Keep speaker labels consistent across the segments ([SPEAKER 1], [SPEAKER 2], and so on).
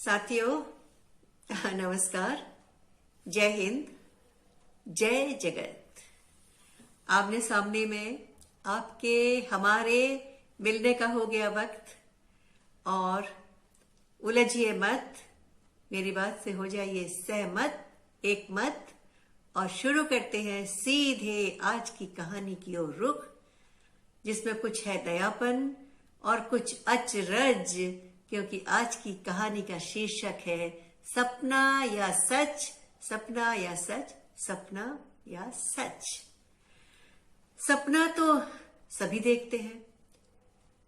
[SPEAKER 1] साथियों, नमस्कार। जय हिंद, जय जगत। आमने सामने में आपके हमारे मिलने का हो गया वक्त, और उलझिए मत, मेरी बात से हो जाइए सहमत, एक मत। और शुरू करते हैं सीधे आज की कहानी की ओर रुख, जिसमें कुछ है दयापन और कुछ अचरज, क्योंकि आज की कहानी का शीर्षक है सपना या सच। सपना या सच, सपना या सच। सपना तो सभी देखते हैं।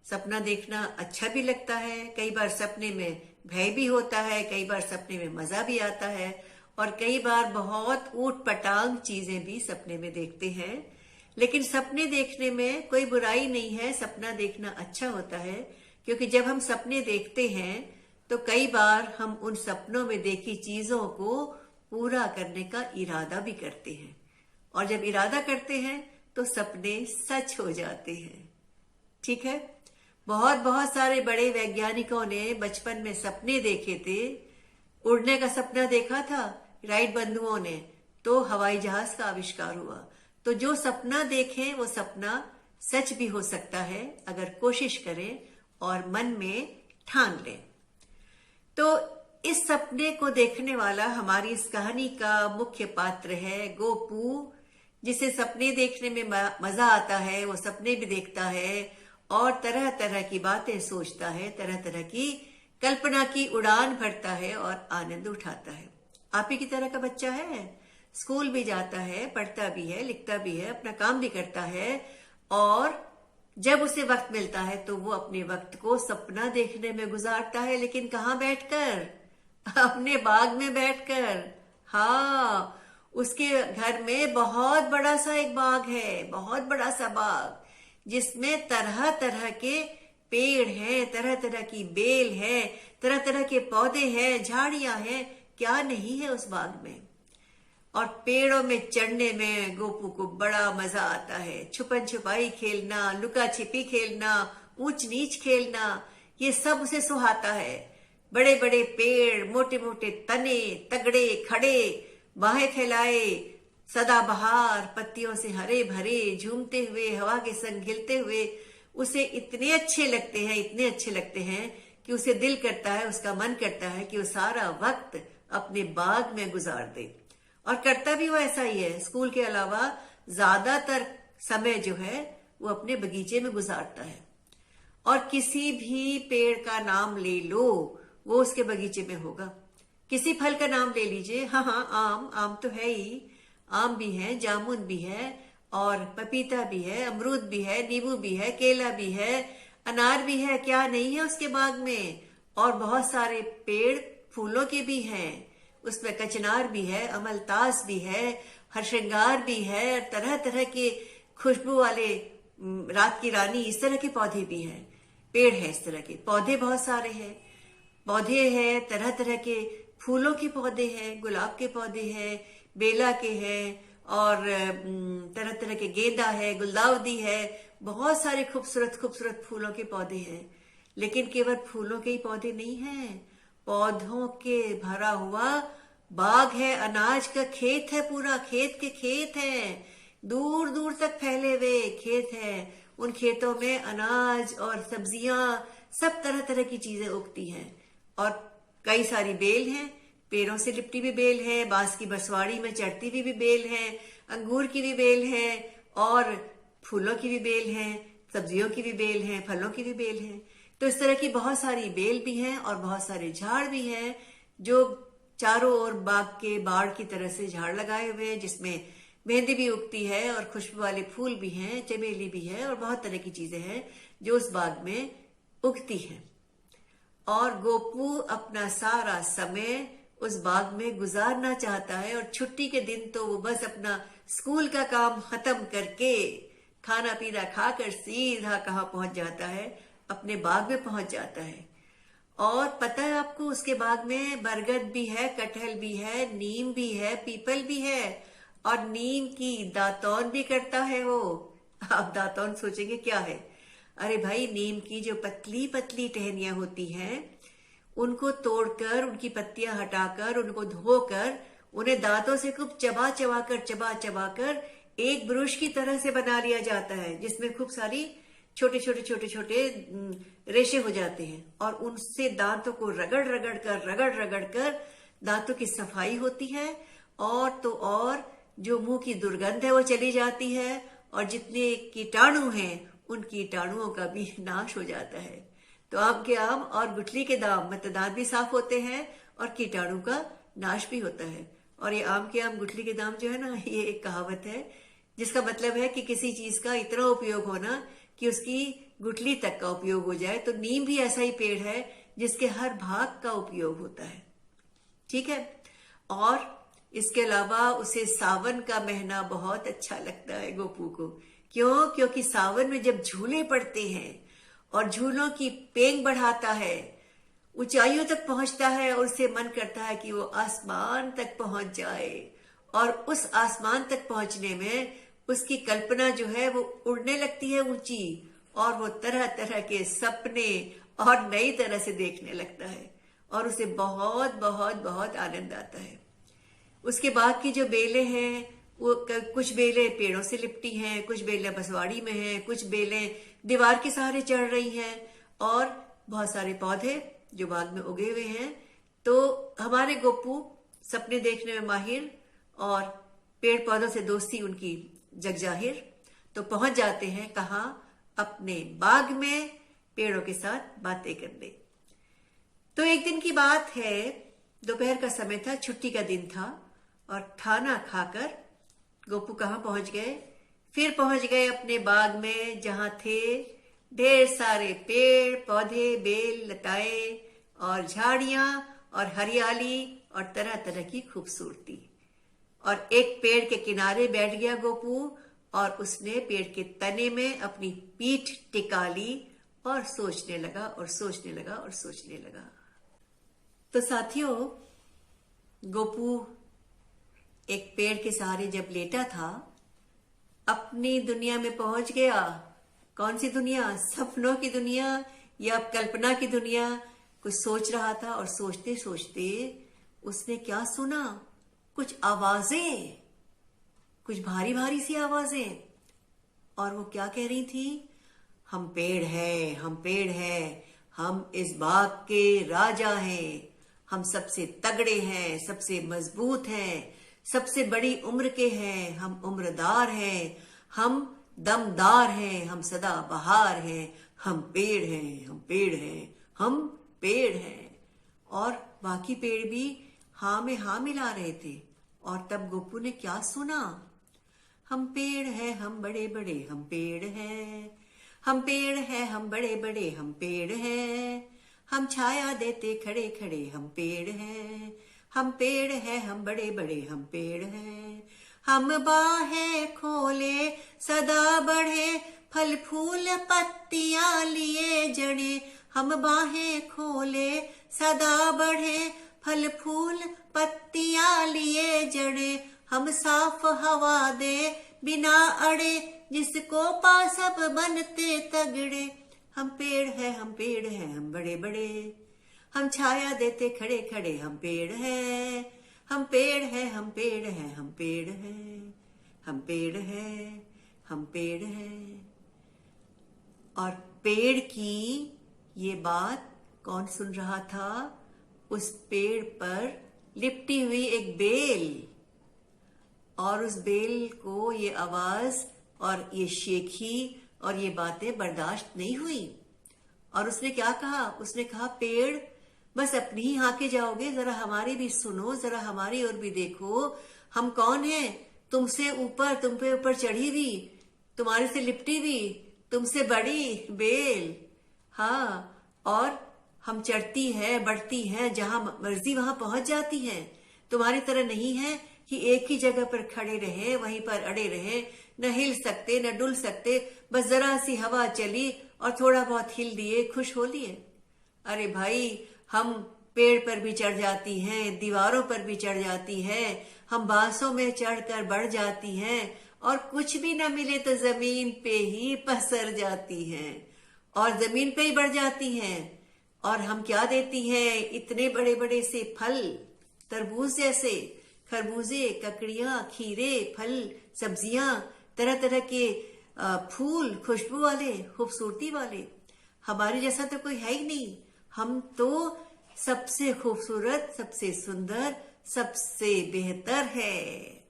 [SPEAKER 1] सपना देखना अच्छा भी लगता है, कई बार सपने में भय भी होता है, कई बार सपने में मजा भी आता है, और कई बार बहुत ऊट पटांग चीजें भी सपने में देखते हैं। लेकिन सपने देखने में कोई बुराई नहीं है, सपना देखना अच्छा होता है, क्योंकि जब हम सपने देखते हैं तो कई बार हम उन सपनों में देखी चीजों को पूरा करने का इरादा भी करते हैं, और जब इरादा करते हैं तो सपने सच हो जाते हैं। ठीक है, बहुत बहुत सारे बड़े वैज्ञानिकों ने बचपन में सपने देखे थे। उड़ने का सपना देखा था राइट बंधुओं ने, तो हवाई जहाज का आविष्कार हुआ। तो जो सपना देखें वो सपना सच भी हो सकता है, अगर कोशिश करें और मन में ठान लें। तो इस सपने को देखने वाला हमारी इस कहानी का मुख्य पात्र है गोपू, जिसे सपने देखने में मजा आता है। वो सपने भी देखता है और तरह तरह की बातें सोचता है, तरह तरह की कल्पना की उड़ान भरता है और आनंद उठाता है। आप ही की तरह का बच्चा है, स्कूल भी जाता है, पढ़ता भी है, लिखता भी है, अपना काम भी करता है, और जब उसे वक्त मिलता है तो वो अपने वक्त को सपना देखने में गुजारता है। लेकिन कहाँ बैठकर? अपने बाग में बैठकर। हाँ, उसके घर में बहुत बड़ा सा एक बाग है, बहुत बड़ा सा बाग, जिसमें तरह तरह के पेड़ हैं, तरह तरह की बेल है, तरह तरह के पौधे हैं, झाड़ियां हैं, क्या नहीं है उस बाग में। और पेड़ों में चढ़ने में गोपू को बड़ा मजा आता है। छुपन छुपाई खेलना, लुका छिपी खेलना, ऊंच नीच खेलना, ये सब उसे सुहाता है। बड़े बड़े पेड़, मोटे मोटे तने, तगड़े खड़े, बाहें फैलाए, सदाबहार पत्तियों से हरे भरे, झूमते हुए, हवा के संग हिलते हुए, उसे इतने अच्छे लगते हैं, इतने अच्छे लगते हैं कि उसे दिल करता है, उसका मन करता है कि वो सारा वक्त अपने बाग में गुजार दे। और करता भी वो ऐसा ही है। स्कूल के अलावा ज्यादातर समय जो है वो अपने बगीचे में गुजारता है। और किसी भी पेड़ का नाम ले लो, वो उसके बगीचे में होगा। किसी फल का नाम ले लीजिए, हाँ हाँ, आम तो है ही, आम भी है, जामुन भी है, और पपीता भी है, अमरूद भी है, नींबू भी है, केला भी है, अनार भी है, क्या नहीं है उसके बाग में। और बहुत सारे पेड़ फूलों के भी हैं, उसमें कचनार भी है, अमलतास भी है, हरश्रृंगार भी है, तरह तरह के खुशबू वाले रात की रानी, इस तरह के पौधे भी हैं। पेड़ है इस तरह के, पौधे बहुत सारे हैं, पौधे हैं, तरह तरह के फूलों के पौधे हैं, गुलाब के पौधे हैं, बेला के हैं, और तरह तरह के गेंदा है, गुलदाउदी है, बहुत सारे खूबसूरत खूबसूरत फूलों के पौधे हैं। लेकिन केवल फूलों के ही पौधे नहीं हैं, पौधों के भरा हुआ बाग है, अनाज का खेत है, पूरा खेत के खेत हैं, दूर दूर तक फैले हुए खेत हैं। उन खेतों में अनाज और सब्जियां, सब तरह तरह की चीजें उगती हैं। और कई सारी बेल हैं, पेड़ों से लिपटी भी बेल है, बांस की बसवाड़ी में चढ़ती हुई भी बेल है, अंगूर की भी बेल है, और फूलों की भी बेल है, सब्जियों की भी बेल है, फलों की भी बेल है। तो इस तरह की बहुत सारी बेल भी हैं, और बहुत सारे झाड़ भी हैं, जो चारों ओर बाग के बाड़ की तरह से झाड़ लगाए हुए हैं, जिसमें मेहंदी भी उगती है, और खुशबू वाले फूल भी हैं, चमेली भी है, और बहुत तरह की चीजें हैं जो उस बाग में उगती हैं। और गोपू अपना सारा समय उस बाग में गुजारना चाहता है, और छुट्टी के दिन तो वो बस अपना स्कूल का काम खत्म करके, खाना पीना खाकर सीधा कहाँ पहुंच जाता है, अपने बाग में पहुंच जाता है। और पता है आपको, उसके बाग में बरगद भी है, कटहल भी है, नीम भी है, पीपल भी है, और नीम की दातौन भी करता है वो। आप दातौन सोचेंगे क्या है? अरे भाई, नीम की जो पतली पतली टहनियां होती हैं, उनको तोड़कर, उनकी पत्तियां हटाकर, उनको धोकर, उन्हें दांतों से खूब चबा चबा कर एक ब्रश की तरह से बना लिया जाता है, जिसमें खूब सारी छोटे रेशे हो जाते हैं, और उनसे दांतों को रगड़ कर दांतों की सफाई होती है, और तो और जो मुंह की दुर्गंध है वो चली जाती है, और जितने कीटाणु हैं उन कीटाणुओं का भी नाश हो जाता है। तो आम के आम और गुठली के दाम मतलब दांत भी साफ होते हैं और कीटाणु का नाश भी होता है। और ये आम के आम गुठली के दाम जो है ना, ये एक कहावत है जिसका मतलब है कि किसी चीज का इतना उपयोग होना कि उसकी गुठली तक का उपयोग हो जाए। तो नीम भी ऐसा ही पेड़ है जिसके हर भाग का उपयोग होता है, ठीक है। और इसके अलावा उसे सावन का महीना बहुत अच्छा लगता है गोपू को। क्यों? क्योंकि सावन में जब झूले पड़ते हैं और झूलों की पेंग बढ़ाता है, ऊंचाइयों तक पहुंचता है, और उससे मन करता है कि वो आसमान तक पहुंच जाए, और उस आसमान तक पहुंचने में उसकी कल्पना जो है वो उड़ने लगती है ऊंची, और वो तरह तरह के सपने और नई तरह से देखने लगता है, और उसे बहुत बहुत बहुत आनंद आता है। उसके बाद की जो बेलें हैं वो कुछ बेलें पेड़ों से लिपटी हैं, कुछ बेलें बसवाड़ी में हैं, कुछ बेलें दीवार के सहारे चढ़ रही हैं, और बहुत सारे पौधे जो बाग में उगे हुए हैं। तो हमारे गोपू सपने देखने में माहिर और पेड़ पौधों से दोस्ती उनकी जग जाहिर। तो पहुंच जाते हैं कहाँ? अपने बाग में पेड़ों के साथ बातें करने। तो एक दिन की बात है, दोपहर का समय था, छुट्टी का दिन था, और खाना खाकर गोपू कहाँ पहुंच गए? फिर पहुंच गए अपने बाग में, जहां थे ढेर सारे पेड़ पौधे, बेल लताएं और झाड़ियां और हरियाली और तरह तरह की खूबसूरती। और एक पेड़ के किनारे बैठ गया गोपू, और उसने पेड़ के तने में अपनी पीठ टिका ली और सोचने लगा और सोचने लगा और सोचने लगा। तो साथियों, गोपू एक पेड़ के सहारे जब लेटा था, अपनी दुनिया में पहुंच गया। कौन सी दुनिया? सपनों की दुनिया या कल्पना की दुनिया? कुछ सोच रहा था, और सोचते सोचते उसने क्या सुना? कुछ आवाजें, कुछ भारी भारी सी आवाजें। और वो क्या कह रही थी? हम पेड़ हैं, हम पेड़ हैं, हम इस बाग के राजा हैं, हम सबसे तगड़े हैं, सबसे मजबूत हैं, सबसे बड़ी उम्र के हैं, हम उम्रदार हैं, हम दमदार हैं, हम सदा बहार हैं, हम पेड़ हैं, हम पेड़ हैं, हम पेड़ हैं। और बाकी पेड़ भी हाँ में हाँ मिला रहे थे। और तब गोपू ने क्या सुना? हम पेड़ हैं, हम बड़े बड़े, हम पेड़ हैं, हम पेड़ हैं, हम बड़े बड़े, हम पेड़ हैं, हम छाया देते खड़े खड़े, हम पेड़ हैं, हम पेड़ हैं, हम बड़े बड़े, हम पेड़ हैं, हम बाहें खोले सदा बढ़े, फल फूल पत्तियां लिए जड़े, हम बाहें खोले सदा बढ़े, फल फूल पत्तियां लिए जड़े, हम साफ हवा दे बिना अड़े, जिसको पा सब बनते तगड़े, हम पेड़ हैं, हम पेड़ हैं, हम बड़े बड़े, हम छाया देते खड़े खड़े, हम पेड़ हैं, हम पेड़ हैं, हम पेड़ हैं, हम पेड़ हैं, हम पेड़ हैं, हम पेड़ हैं। और पेड़ की ये बात कौन सुन रहा था? उस पेड़ पर लिपटी हुई एक बेल। और उस बेल को ये आवाज और ये शेखी और ये बातें बर्दाश्त नहीं हुई, और उसने क्या कहा? उसने कहा, पेड़ बस अपनी ही हाँके जाओगे? जरा हमारी भी सुनो, जरा हमारी ओर भी देखो, हम कौन हैं? तुमसे ऊपर, तुम पे ऊपर चढ़ी हुई, तुम्हारे से लिपटी हुई, तुमसे बड़ी बेल। हाँ, और हम चढ़ती है, बढ़ती है, जहां मर्जी वहां पहुंच जाती हैं। तुम्हारी तरह नहीं है कि एक ही जगह पर खड़े रहे, वहीं पर अड़े रहे, न हिल सकते न डुल सकते, बस जरा सी हवा चली और थोड़ा बहुत हिल दिए, खुश हो लिए। अरे भाई, हम पेड़ पर भी चढ़ जाती हैं, दीवारों पर भी चढ़ जाती हैं, हम बांसों में चढ़कर बढ़ जाती हैं, और कुछ भी न मिले तो जमीन पे ही पसर जाती हैं, और जमीन पे ही बढ़ जाती हैं, और हम क्या देती हैं, इतने बड़े बड़े से फल, तरबूज जैसे, खरबूजे, ककड़ियां, खीरे, फल, सब्जियां, तरह तरह के फूल, खुशबू वाले, खूबसूरती वाले। हमारे जैसा तो कोई है ही नहीं। हम तो सबसे खूबसूरत, सबसे सुंदर, सबसे बेहतर है।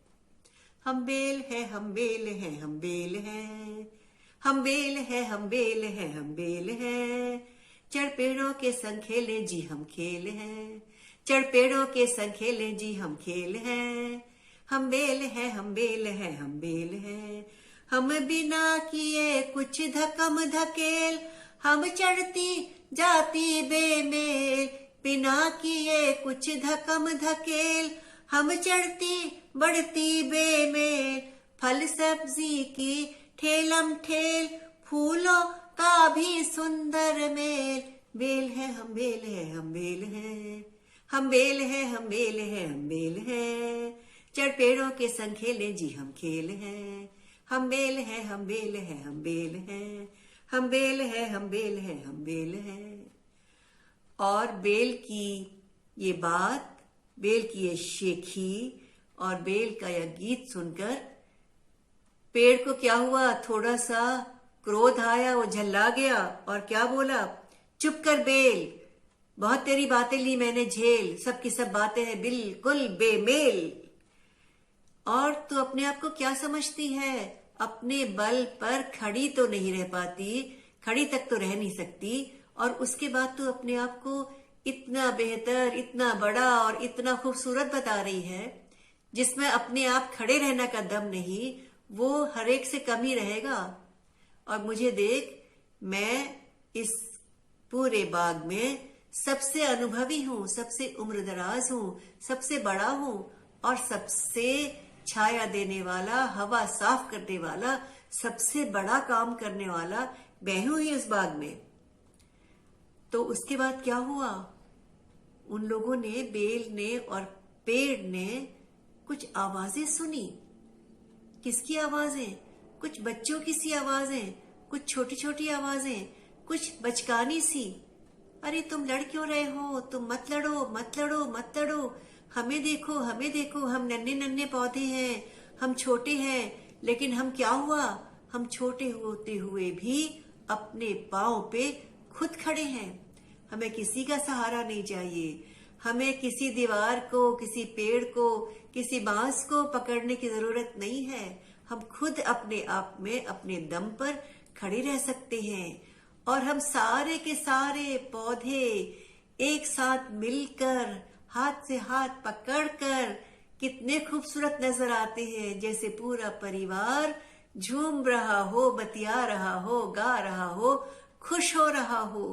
[SPEAKER 1] हम बेल है, हम बेल है, हम बेल है, हम बेल है, हम बेल है, हम बेल है। चढ़ पेड़ों के संग खेले जी हम खेल हैं, चढ़ पेड़ों के संग खेले जी हम खेल हैं। हम बेल है, हम बेल है, हम बेल है। हम बिना किए कुछ धकम धकेल, हम चढ़ती जाती बेमेल। बिना किए कुछ धकम धकेल, हम चढ़ती बढ़ती बेमेल। फल सब्जी की ठेलम ठेल, फूलों का भी सुंदर मेल। बेल है, हम बेल है, हम बेल है, हम बेल है, हम बेल है, हम बेल है। चढ़ पेड़ों के संग खेले जी हम खेल हैं। हम बेल है, हम बेल है, हम बेल है, हम बेल है, हम बेल है, हम बेल है। और बेल की ये बात, बेल की ये शेखी और बेल का यह गीत सुनकर पेड़ को क्या हुआ, थोड़ा सा क्रोध आया, वो झल्ला गया और क्या बोला, चुप कर बेल, बहुत तेरी बातें ली मैंने झेल, सबकी सब बातें हैं बिल्कुल बेमेल। और तू अपने आप को क्या समझती है, अपने बल पर खड़ी तो नहीं रह पाती, खड़ी तक तो रह नहीं सकती, और उसके बाद तू अपने आप को इतना बेहतर, इतना बड़ा और इतना खूबसूरत बता रही है, जिसमें अपने आप खड़े रहने का दम नहीं, वो हर एक से कम ही रहेगा। और मुझे देख, मैं इस पूरे बाग में सबसे अनुभवी हूँ, सबसे उम्रदराज हूँ, सबसे बड़ा हूँ और सबसे छाया देने वाला, हवा साफ करने वाला, सबसे बड़ा काम करने वाला मैं हूं ही उस बाग में। तो उसके बाद क्या हुआ, उन लोगों ने, बेल ने और पेड़ ने कुछ आवाजें सुनी। किसकी आवाजें? कुछ बच्चों की सी आवाजें, कुछ छोटी छोटी आवाजें, कुछ बचकानी सी। अरे तुम लड़ क्यों रहे हो, तुम मत लड़ो, मत लड़ो, मत लड़ो, हमें देखो, हमें देखो, हम नन्हे नन्हे पौधे हैं, हम छोटे हैं, लेकिन हम क्या हुआ, हम छोटे होते हुए भी अपने पांव पे खुद खड़े हैं। हमें किसी का सहारा नहीं चाहिए, हमें किसी दीवार को, किसी पेड़ को, किसी बांस को पकड़ने की जरूरत नहीं है। हम खुद अपने आप में अपने दम पर खड़े रह सकते हैं। और हम सारे के सारे पौधे एक साथ मिलकर, हाथ से हाथ पकड़कर कितने खूबसूरत नजर आते हैं, जैसे पूरा परिवार झूम रहा हो, बतिया रहा हो, गा रहा हो, खुश हो रहा हो।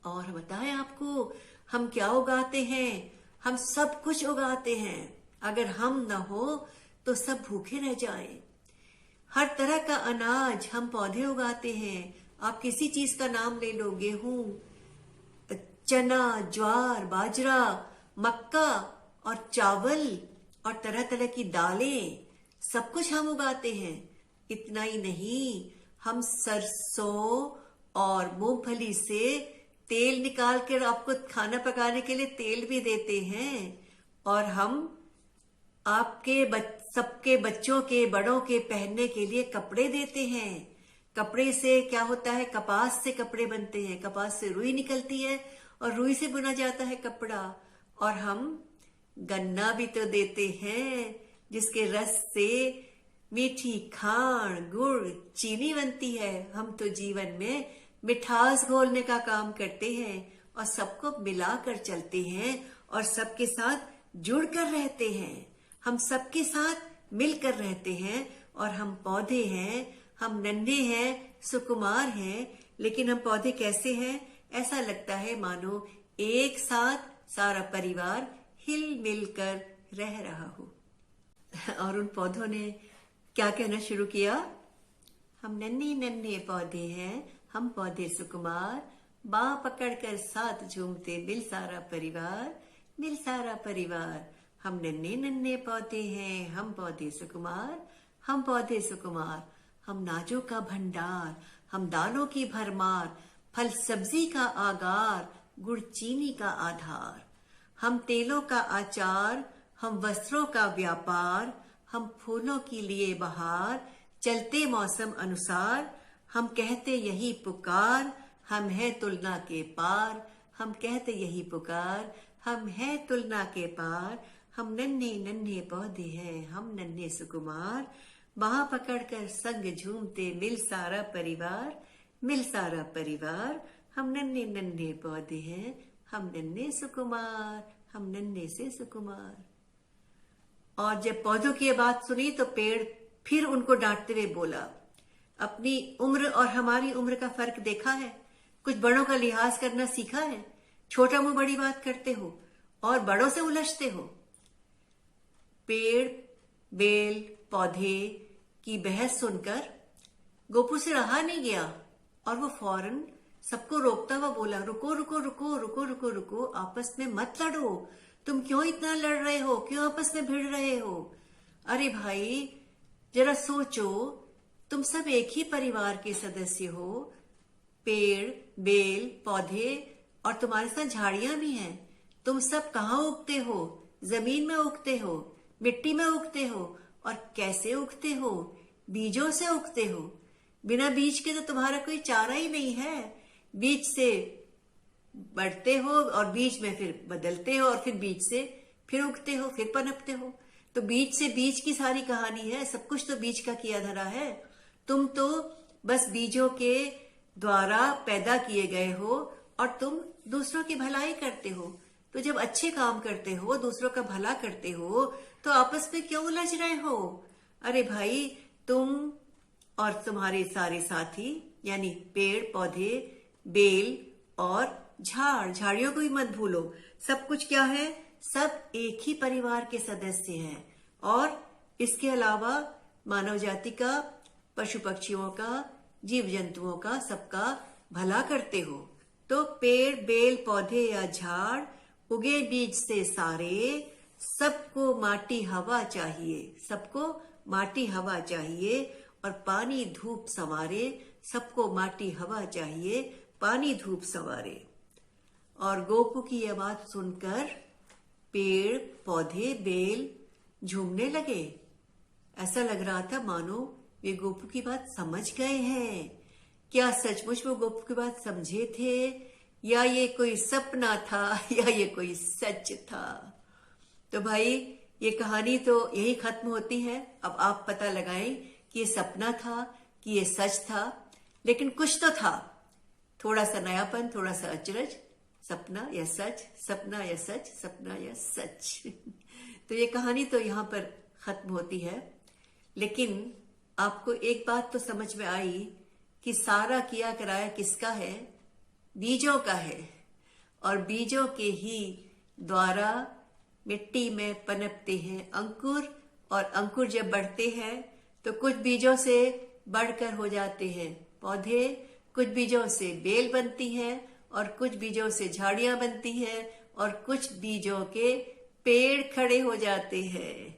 [SPEAKER 1] और बताएं आपको, हम क्या उगाते हैं, हम सब कुछ उगाते हैं। अगर हम न हो तो सब भूखे रह जाएं। हर तरह का अनाज हम पौधे उगाते हैं। आप किसी चीज का नाम ले लो, गेहूं, चना, ज्वार, बाजरा, मक्का और चावल और तरह तरह की दालें, सब कुछ हम उगाते हैं। इतना ही नहीं, हम सरसों और मूंगफली से तेल निकाल कर आपको खाना पकाने के लिए तेल भी देते हैं। और हम आपके सबके बच्चों के, बड़ों के पहनने के लिए कपड़े देते हैं। कपड़े से क्या होता है, कपास से कपड़े बनते हैं, कपास से रुई निकलती है और रुई से बुना जाता है कपड़ा। और हम गन्ना भी तो देते हैं, जिसके रस से मीठी खांड, गुड़, चीनी बनती है। हम तो जीवन में मिठास घोलने का काम करते हैं और सबको मिलाकर चलते हैं और सबके साथ जुड़कर रहते हैं। हम सबके साथ मिलकर रहते हैं। और हम पौधे हैं, हम नन्हे हैं, सुकुमार हैं, लेकिन हम पौधे कैसे हैं, ऐसा लगता है मानो एक साथ सारा परिवार हिल मिलकर रह रहा हो। और उन पौधों ने क्या कहना शुरू किया, हम नन्हे नन्हे पौधे हैं, हम पौधे सुकुमार, बांह पकड़कर साथ झूमते मिल सारा परिवार, मिल सारा परिवार। हम नन्हे नन्हे पौधे हैं, हम पौधे सुकुमार, हम पौधे सुकुमार। हम नाजों का भंडार, हम दानों की भरमार, फल सब्जी का आगार, गुड़ चीनी का आधार। हम तेलों का आचार, हम वस्त्रों का व्यापार, हम फूलों की लिए बहार, चलते मौसम अनुसार। हम कहते यही पुकार, हम है तुलना के पार। हम कहते यही पुकार, हम है तुलना के पार। हम नन्हे नन्हे पौधे हैं, हम नन्हे सुकुमार। बाह पकड़कर संग झूमते मिल सारा परिवार, मिल सारा परिवार। हम नन्हे नन्हे पौधे हैं, हम नन्हे सुकुमार, हम नन्हे से सुकुमार। और जब पौधों की ये बात सुनी तो पेड़ फिर उनको डांटते हुए बोला, अपनी उम्र और हमारी उम्र का फर्क देखा है? कुछ बड़ों का लिहाज करना सीखा है? छोटा मुंह बड़ी बात करते हो और बड़ों से उलझते हो। पेड़ बेल पौधे की बहस सुनकर गोपू से रहा नहीं गया और वो फौरन सबको रोकता हुआ बोला, रुको रुको रुको रुको रुको रुको, आपस में मत लड़ो। तुम क्यों इतना लड़ रहे हो? क्यों आपस में भिड़ रहे हो? अरे भाई जरा सोचो, तुम सब एक ही परिवार के सदस्य हो। पेड़ बेल पौधे और तुम्हारे साथ झाड़ियां भी हैं। तुम सब कहाँ उगते हो? जमीन में उगते हो, मिट्टी में उगते हो। और कैसे उगते हो? बीजों से उगते हो। बिना बीज के तो तुम्हारा कोई चारा ही नहीं है। बीज से बढ़ते हो और बीज में फिर बदलते हो और फिर बीज से फिर उगते हो, फिर पनपते हो। तो बीज से बीज की सारी कहानी है। सब कुछ तो बीज का किया धरा है। तुम तो बस बीजों के द्वारा पैदा किए गए हो और तुम दूसरों की भलाई करते हो। तो जब अच्छे काम करते हो, दूसरों का भला करते हो, तो आपस में क्यों उलझ रहे हो? अरे भाई, तुम और तुम्हारे सारे साथी यानी पेड़ पौधे बेल और झाड़ियों को भी मत भूलो। सब कुछ क्या है? सब एक ही परिवार के सदस्य हैं। और इसके अलावा मानव जाति का, पशु पक्षियों का, जीव जंतुओं का, सबका भला करते हो। तो पेड़ बेल पौधे या झाड़ उगे बीज से सारे, सबको माटी हवा चाहिए। सबको माटी हवा चाहिए और पानी धूप संवारे। सबको माटी हवा चाहिए, पानी धूप संवारे। और गोपू की यह बात सुनकर पेड़ पौधे बेल झूमने लगे। ऐसा लग रहा था मानो वे गोपू की बात समझ गए हैं। क्या सचमुच वो गोपू की बात समझे थे या ये कोई सपना था या ये कोई सच था? तो भाई ये कहानी तो यही खत्म होती है। अब आप पता लगाएं कि ये सपना था कि ये सच था। लेकिन कुछ तो था, थोड़ा सा नयापन, थोड़ा सा अचरज। सपना या सच, सपना या सच, सपना या सच। तो ये कहानी तो यहाँ पर खत्म होती है। लेकिन आपको एक बात तो समझ में आई कि सारा किया कराया किसका है? बीजों का है। और बीजों के ही द्वारा मिट्टी में पनपते हैं अंकुर। और अंकुर जब बढ़ते हैं तो कुछ बीजों से बढ़कर हो जाते हैं पौधे, कुछ बीजों से बेल बनती है और कुछ बीजों से झाड़ियां बनती हैं और कुछ बीजों के पेड़ खड़े हो जाते हैं।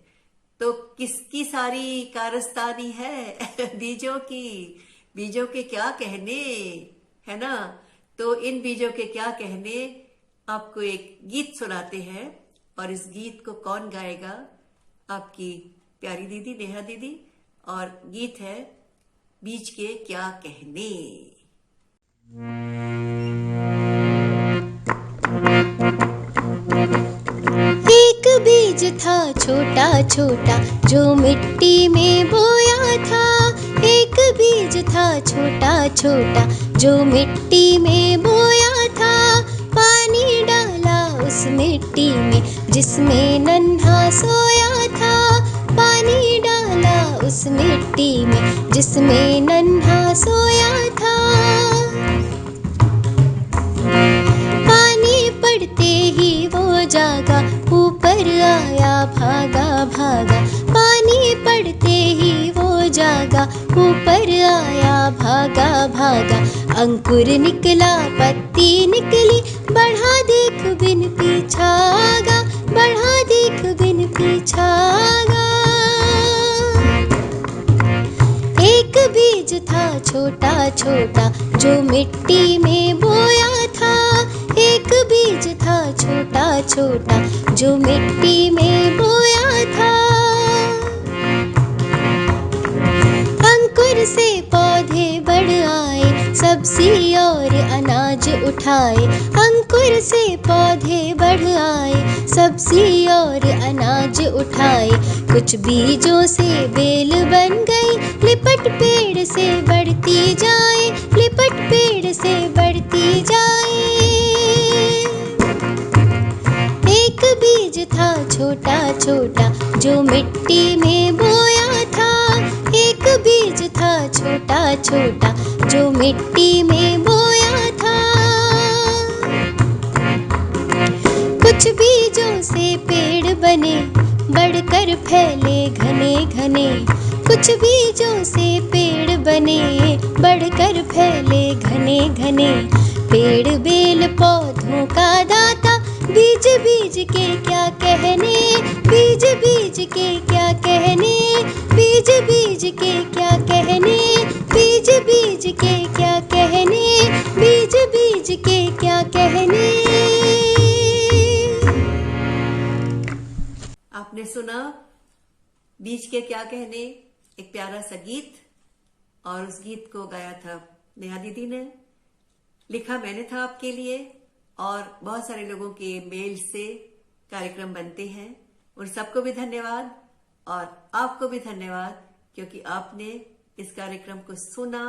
[SPEAKER 1] तो किसकी सारी कारस्तानी है? बीजों की। बीजों के क्या कहने, है ना? तो इन बीजों के क्या कहने, आपको एक गीत सुनाते हैं। और इस गीत को कौन गाएगा? आपकी प्यारी दीदी नेहा दीदी। और गीत है बीज के क्या कहने।
[SPEAKER 2] एक बीज था छोटा छोटा जो मिट्टी में बोया था। एक बीज था छोटा छोटा जो मिट्टी में बोया था। पानी डाला उस मिट्टी में जिसमें नन्हा सोया था। पानी डाला उस मिट्टी में जिसमें नन्हा सोया था। पानी पड़ते ही वो जागा, ऊपर आया भागा भागा। पानी पड़ते ही वो जागा, ऊपर आया भागा भागा। अंकुर निकला पत्ती निकली, बढ़ा देख बिन पीछागा, बढ़ा देख बिन पीछागा। एक बीज था छोटा छोटा जो मिट्टी में छोटा जो मिट्टी में बोया था। अंकुर से पौधे बढ़ आए, सब्जी और अनाज उठाए। अंकुर से पौधे बढ़ आए, सब्जी और अनाज उठाए। कुछ बीजों से बेल बन गई, लिपट पेड़ से बढ़ती जाए, लिपट पेड़ से बढ़ती जाए। एक बीज था छोटा छोटा जो मिट्टी में बोया था। एक बीज था छोटा छोटा जो मिट्टी में बोया था। कुछ बीजों से पेड़ बने, बढ़कर फैले घने घने। कुछ बीजों से पेड़ बने, बढ़कर फैले घने घने। पेड़ बेल पौधों का दाता, बीज बीज के क्या कहने, बीज बीज के क्या कहने, बीज बीज के क्या कहने, बीज बीज के क्या कहने, बीज बीज के क्या कहने।
[SPEAKER 1] आपने सुना बीज के क्या कहने, एक प्यारा सा गीत। और उस गीत को गाया था नेहा दीदी ने, लिखा मैंने था आपके लिए। और बहुत सारे लोगों के मेल से कार्यक्रम बनते हैं। उन सबको भी धन्यवाद और आपको भी धन्यवाद, क्योंकि आपने इस कार्यक्रम को सुना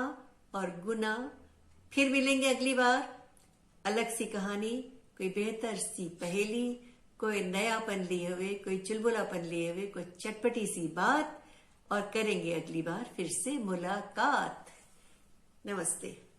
[SPEAKER 1] और गुना। फिर मिलेंगे अगली बार, अलग सी कहानी, कोई बेहतर सी पहेली, कोई नयापन लिए हुए, कोई चुलबुलापन लिए हुए, कोई चटपटी सी बात। और करेंगे अगली बार फिर से मुलाकात। नमस्ते।